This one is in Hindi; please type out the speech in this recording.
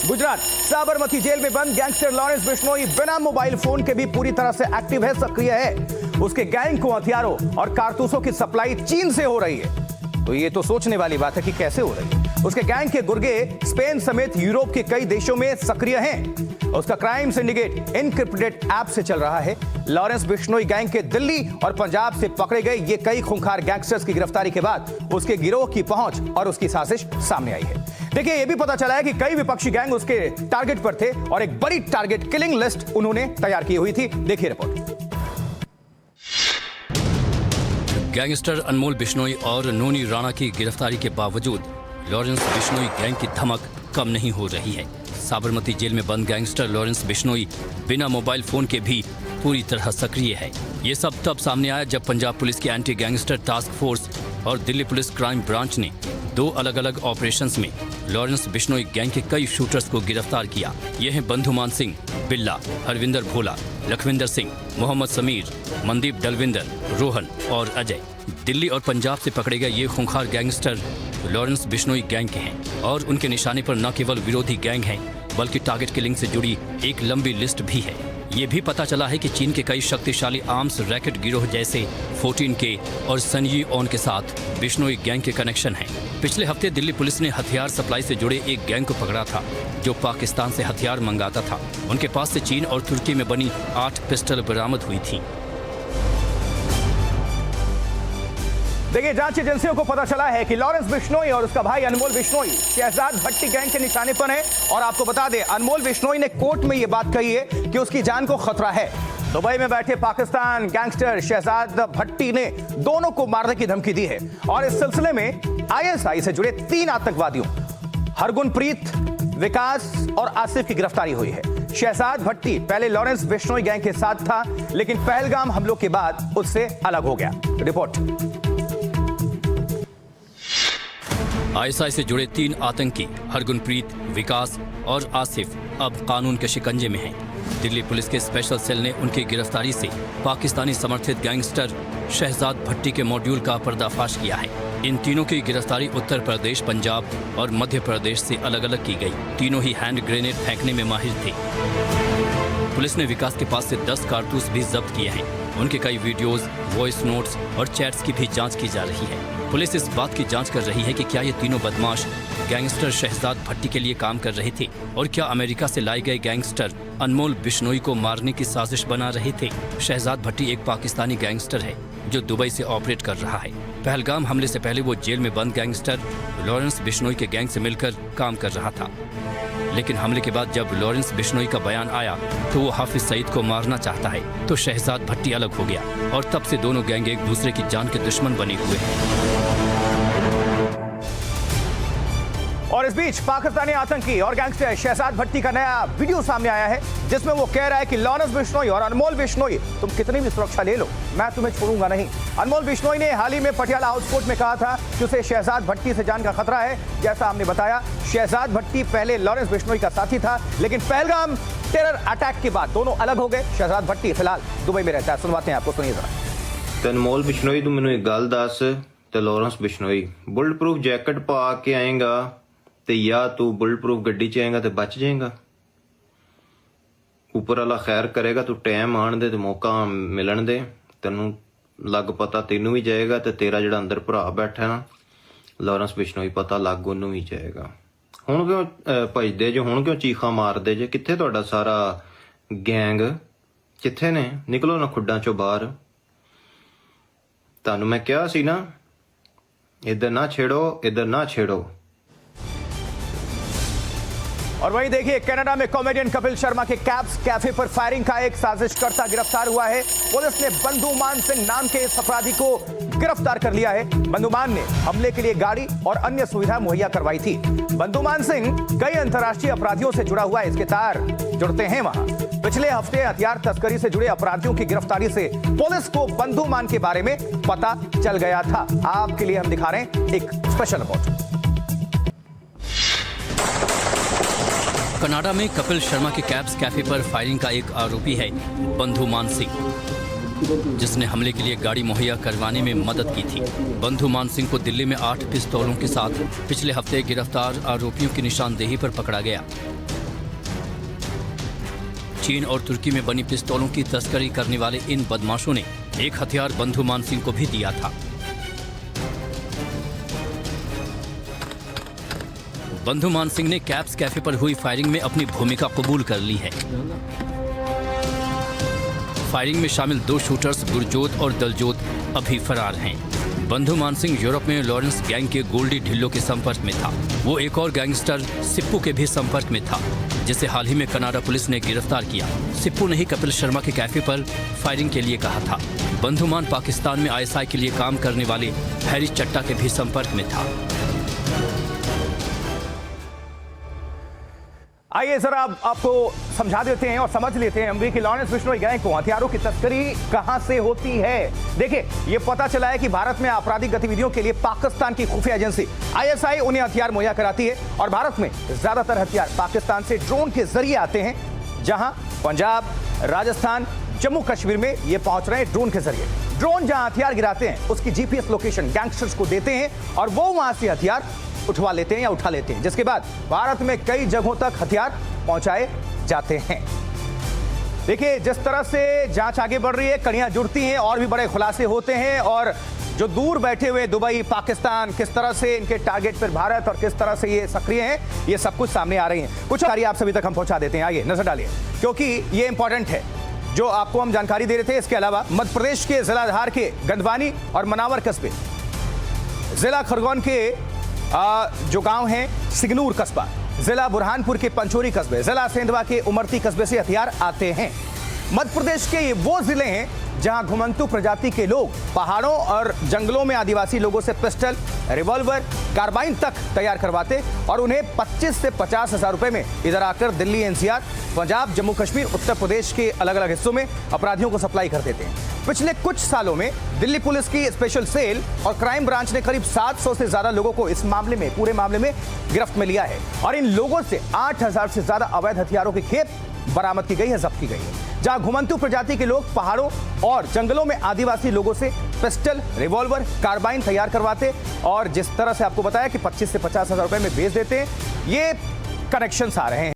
गुजरात साबरमती जेल में बंद गैंगस्टर लॉरेंस बिश्नोई बिना मोबाइल फोन के भी पूरी तरह से एक्टिव है, सक्रिय है। उसके गैंग को हथियारों और कारतूसों की सप्लाई चीन से हो रही है। तो ये तो सोचने वाली बात है कि कैसे हो रही है। उसके गैंग के गुर्गे स्पेन समेत यूरोप के कई देशों में सक्रिय हैं। उसका क्राइम सिंडिकेट इनक्रिप्टेड ऐप से चल रहा है। लॉरेंस बिश्नोई गैंग के दिल्ली और पंजाब से पकड़े गए ये कई खूंखार गैंगस्टर्स की गिरफ्तारी के बाद उसके गिरोह की पहुंच और उसकी साजिश सामने आई है। देखिए, यह भी पता चला है कि कई विपक्षी गैंग उसके टारगेट पर थे और एक बड़ी टारगेट किलिंग लिस्ट उन्होंने तैयार की हुई थी। देखिए रिपोर्ट। गैंगस्टर अनमोल बिश्नोई और नोनी राणा की गिरफ्तारी के बावजूद लॉरेंस बिश्नोई गैंग की धमक कम नहीं हो रही है। साबरमती जेल में बंद गैंगस्टर लॉरेंस बिश्नोई बिना मोबाइल फोन के भी पूरी तरह सक्रिय है। ये सब तब सामने आया जब पंजाब पुलिस की एंटी गैंगस्टर टास्क फोर्स और दिल्ली पुलिस क्राइम ब्रांच ने 2 अलग अलग ऑपरेशंस में लॉरेंस बिश्नोई गैंग के कई शूटर्स को गिरफ्तार किया। ये हैं बंधुमान सिंह, बिल्ला, हरविंदर भोला, लखविंदर सिंह, मोहम्मद समीर, मनदीप डलविंदर, रोहन और अजय। दिल्ली और पंजाब से पकड़े गए ये खूंखार गैंगस्टर लॉरेंस बिश्नोई गैंग के हैं और उनके निशाने पर न केवल विरोधी गैंग है बल्कि टारगेट किलिंग से जुड़ी एक लंबी लिस्ट भी है। ये भी पता चला है कि चीन के कई शक्तिशाली आर्म्स रैकेट गिरोह जैसे 14K और सनयी ऑन के साथ बिश्नोई गैंग के कनेक्शन हैं। पिछले हफ्ते दिल्ली पुलिस ने हथियार सप्लाई से जुड़े एक गैंग को पकड़ा था जो पाकिस्तान से हथियार मंगाता था। उनके पास से चीन और तुर्की में बनी 8 पिस्टल बरामद हुई थी। देखिए, जांच एजेंसियों को पता चला है कि लॉरेंस बिश्नोई और उसका भाई अनमोल बिश्नोई शहजाद भट्टी गैंग के निशाने पर है। और आपको बता दें, अनमोल बिश्नोई ने कोर्ट में यह बात कही है कि उसकी जान को खतरा है। दुबई में बैठे पाकिस्तान गैंगस्टर शहजाद भट्टी ने दोनों को मारने की धमकी दी है और इस सिलसिले में ISI से जुड़े 3 आतंकवादियों हरगुनप्रीत, विकास और आसिफ की गिरफ्तारी हुई है। शहजाद भट्टी पहले लॉरेंस बिश्नोई गैंग के साथ था, लेकिन पहलगाम हमलों के बाद उससे अलग हो गया। रिपोर्ट। ISI से जुड़े 3 आतंकी हरगुनप्रीत, विकास और आसिफ अब कानून के शिकंजे में हैं। दिल्ली पुलिस के स्पेशल सेल ने उनकी गिरफ्तारी से पाकिस्तानी समर्थित गैंगस्टर शहजाद भट्टी के मॉड्यूल का पर्दाफाश किया है। इन तीनों की गिरफ्तारी उत्तर प्रदेश, पंजाब और मध्य प्रदेश से अलग अलग की गई। तीनों ही हैंड ग्रेनेड फेंकने में माहिर थे। पुलिस ने विकास के पास से 10 कारतूस भी जब्त किए हैं। उनके कई वीडियोस, वॉइस नोट्स और चैट्स की भी जांच की जा रही है। पुलिस इस बात की जांच कर रही है कि क्या ये तीनों बदमाश गैंगस्टर शहजाद भट्टी के लिए काम कर रहे थे और क्या अमेरिका से लाए गए गैंगस्टर अनमोल बिश्नोई को मारने की साजिश बना रहे थे। शहजाद भट्टी एक पाकिस्तानी गैंगस्टर है जो दुबई से ऑपरेट कर रहा है। पहलगाम हमले से पहले वो जेल में बंद गैंगस्टर लॉरेंस बिश्नोई के गैंग से मिलकर काम कर रहा था, लेकिन हमले के बाद जब लॉरेंस बिश्नोई का बयान आया तो वो हाफिज सईद को मारना चाहता है, तो शहजाद भट्टी अलग हो गया और तब से दोनों गैंग एक दूसरे की जान के दुश्मन बने हुए हैं। और इस बीच पाकिस्तानी आतंकी और गैंगस्टर शहजाद भट्टी का नया वीडियो सामने आया है जिसमें वो कह रहा है कि लॉरेंस बिश्नोई और अनमोल बिश्नोई, तुम कितनी भी सुरक्षा ले लो, मैं तुम्हें छोड़ूंगा नहीं। अनमोल बिश्नोई ने हाल ही में पटियाला हाउस कोर्ट में कहा था कि उसे शहजाद भट्टी से जान का खतरा है। जैसा हमने बताया, शहजाद भट्टी पहले लॉरेंस बिश्नोई का साथी था, लेकिन पहलगाम टेरर अटैक के बाद दोनों अलग हो गए। शहजाद भट्टी फिलहाल दुबई में रहता है। सुनवाते हैं आपको, सुनिए जरा। अनमोल बिश्नोई, तू मैनू एक गल दस, ते Lawrence Bishnoi bullet proof jacket पा के आएगा ते या तू बुलेट प्रूफ गड्डी च आएगा तो बच जाएगा। ऊपर वाला खैर करेगा, तू टाइम आन दे, मौका मिलन दे, तेनू लग पता तेनू भी जाएगा ते तेरा जिहड़ा अंदर भरा बैठा ना लॉरेंस बिश्नोई, पता लग ओनू भी जाएगा। हुण क्यों भजदे जे, हुण क्यों चीखा मारदे जे? कित्थे तुहाडा सारा गैंग? कित्थे ने? निकलो ना खुड्डां चों बाहर। तुहानू मैं कहा सी ना, इधर ना छेड़ो, इधर ना छेड़ो। और वहीं देखिए, कनाडा में कॉमेडियन कपिल शर्मा के कैब्स कैफे पर फायरिंग का एक साजिशकर्ता गिरफ्तार हुआ है। पुलिस ने बंधुमान सिंह नाम के इस अपराधी को गिरफ्तार कर लिया है। बंधुमान ने हमले के लिए गाड़ी और अन्य सुविधा मुहैया करवाई थी। बंधुमान सिंह कई अंतर्राष्ट्रीय अपराधियों से जुड़ा हुआ है, इसके तार जुड़ते हैं वहां। पिछले हफ्ते हथियार तस्करी से जुड़े अपराधियों की गिरफ्तारी से पुलिस को बंधुमान के बारे में पता चल गया था। आपके लिए हम दिखा रहे हैं एक स्पेशल रिपोर्ट। कनाडा में कपिल शर्मा के कैब्स कैफे पर फायरिंग का एक आरोपी है बंधुमान सिंह, जिसने हमले के लिए गाड़ी मुहैया करवाने में मदद की थी। बंधुमान सिंह को दिल्ली में 8 पिस्तौलों के साथ पिछले हफ्ते गिरफ्तार आरोपियों की निशानदेही पर पकड़ा गया। चीन और तुर्की में बनी पिस्तौलों की तस्करी करने वाले इन बदमाशों ने एक हथियार बंधु मान सिंह को भी दिया था। बंधु मान सिंह ने कैप्स कैफे पर हुई फायरिंग में अपनी भूमिका कबूल कर ली है। फायरिंग में शामिल 2 शूटर्स गुरजोत और दलजोत अभी फरार हैं। बंधु मान सिंह यूरोप में लॉरेंस गैंग के गोल्डी ढिल्लो के संपर्क में था। वो एक और गैंगस्टर सिप्पू के भी संपर्क में था, जिसे हाल ही में कनाडा पुलिस ने गिरफ्तार किया। सिप्पू ने ही कपिल शर्मा के कैफे पर फायरिंग के लिए कहा था। बंधु मान पाकिस्तान में ISI के लिए काम करने वाले हैरी चट्टा के भी संपर्क में था। आइए जरा आपको समझा देते हैं और समझ लेते हैं हम भी कि लॉरेंस बिश्नोई गैंग को हथियारों की तस्करी कहां से होती है। देखिए, ये पता चला है कि भारत में आपराधिक गतिविधियों के लिए पाकिस्तान की खुफिया एजेंसी ISI उन्हें हथियार मुहैया कराती है और भारत में ज्यादातर हथियार पाकिस्तान से ड्रोन के जरिए आते हैं, जहां पंजाब, राजस्थान, जम्मू कश्मीर में ये पहुंच रहे हैं ड्रोन के जरिए। ड्रोन जहां हथियार गिराते हैं उसकी GPS लोकेशन गैंगस्टर्स को देते हैं और वो वहां से हथियार उठवा लेते हैं या उठा लेते हैं, जिसके बाद भारत में कई जगहों तक हथियार पहुंचाए जाते हैं। देखिए, जिस तरह से जांच आगे बढ़ रही है, कड़ियां जुड़ती हैं और भी बड़े खुलासे होते हैं और जो दूर बैठे हुए दुबई, पाकिस्तान, किस तरह से इनके टारगेट पर भारत और किस तरह से ये सक्रिय हैं, ये सब कुछ सामने आ रही हैं। कुछ जानकारी आप सभी तक हम पहुंचा देते हैं, आइए नजर डालिए, क्योंकि ये इंपॉर्टेंट है जो आपको हम जानकारी दे रहे थे। इसके अलावा मध्य प्रदेश के जिला धार के गंदवानी और मनावर कस्बे, जिला खरगोन के जो गांव हैं सिगनूर कस्बा, जिला बुरहानपुर के पंचोरी कस्बे, जिला सेंधवा के उमरती कस्बे से हथियार आते हैं। मध्य प्रदेश के ये वो जिले हैं जहां घुमंतु प्रजाति के लोग पहाड़ों और जंगलों में आदिवासी लोगों से पिस्टल, रिवॉल्वर, कार्बाइन तक तैयार करवाते और उन्हें 25 से 50 हजार रुपए में इधर आकर दिल्ली, NCR, पंजाब, जम्मू कश्मीर, उत्तर प्रदेश के अलग अलग हिस्सों में अपराधियों को सप्लाई कर देते हैं। पिछले कुछ सालों में दिल्ली पुलिस की स्पेशल सेल और क्राइम ब्रांच ने करीब 700 से ज्यादा लोगों को इस मामले में, पूरे मामले में गिरफ्त में लिया है और इन लोगों से 8000 से ज्यादा अवैध हथियारों की खेप बरामद की गई है, जब्त की गई है। जहां घुमंतु प्रजाति के लोग पहाड़ों और जंगलों में आदिवासी लोगों से पिस्टल, रिवॉल्वर, कार्बाइन तैयार करवाते और जिस तरह से आपको बताया कि 25 से 50 हजार रुपए में बेच देते हैं, ये कनेक्शंस आ रहे हैं।